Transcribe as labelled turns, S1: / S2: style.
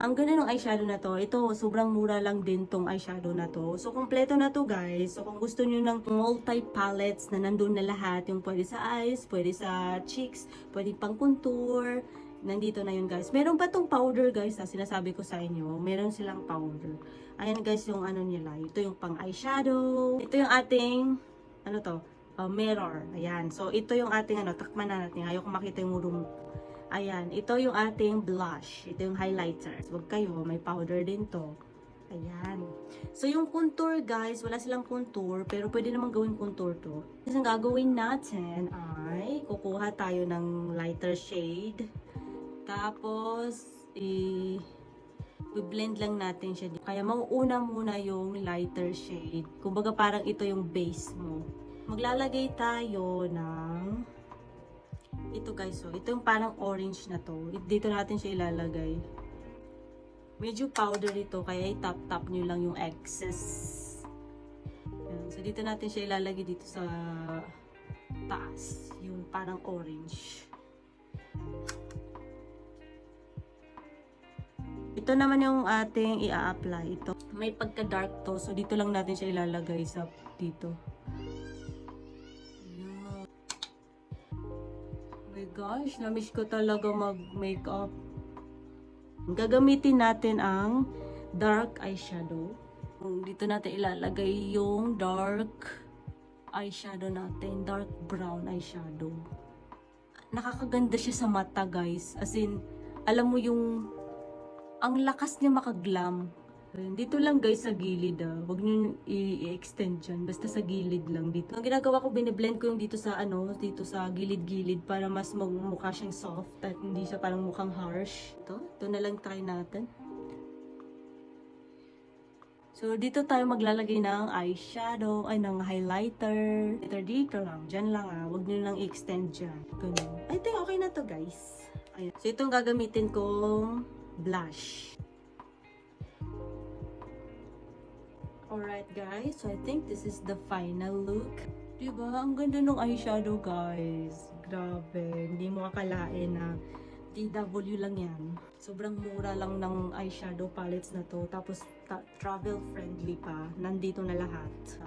S1: Ang ganda ng eyeshadow na to. Ito, sobrang mura lang din tong eyeshadow na to. So, kompleto na to guys. So, kung gusto nyo ng multi-palettes na nandun na lahat, yung pwede sa eyes, pwede sa cheeks, pwede pang contour, nandito na yun guys. Meron pa tong powder guys, sinasabi ko sa inyo. Meron silang powder. Ayan guys yung ano nila. Ito yung pang eyeshadow. Ito yung ating, ano to, mirror. Ayan. So, ito yung ating, takman na natin. Ayoko makita yung room. Ayan, ito yung ating blush. Ito yung highlighter. Huwag kayo, may powder din to. Ayan. So, yung contour, guys, wala silang contour, pero pwede naman gawin contour to. Kasi ang gagawin natin ay, kukuha tayo ng lighter shade. Tapos, i-blend lang natin siya. Kaya, mauuna muna yung lighter shade. Kumbaga, parang ito yung base mo. Maglalagay tayo ng ito guys, so ito yung parang orange na to. Dito natin siya ilalagay. Medyo powder ito, kaya i-tap-tap nyo lang yung excess. Ayan. So dito natin siya ilalagay dito sa taas. Yung parang orange. Ito naman yung ating i-apply. Ito. May pagka-dark to, so dito lang natin siya ilalagay sa dito. Gosh, na-miss ko talaga mag-makeup. Gagamitin natin ang dark eyeshadow. Dito natin ilalagay yung dark eyeshadow natin. Dark brown eyeshadow. Nakakaganda siya sa mata, guys. As in, alam mo yung ang lakas niya makaglam. Dito lang guys sa gilid Huwag niyo i-extend dyan. Basta sa gilid lang dito. Ang ginagawa ko, bine-blend ko yung dito sa dito sa gilid-gilid para mas magmukha siyang soft at hindi siya parang mukhang harsh. Ito na lang try natin. So, dito tayo maglalagay ng eyeshadow, ng highlighter. Dito lang. Dyan lang Huwag niyo lang i-extend dyan. Ganun. I think okay na to guys. Ayan. So, itong gagamitin kong blush. Alright guys, so I think this is the final look. Diba? Ang ganda ng eyeshadow guys. Grabe. Hindi mo akalain na DW lang yan. Sobrang mura lang ng eyeshadow palettes na to. Tapos travel friendly pa. Nandito na lahat.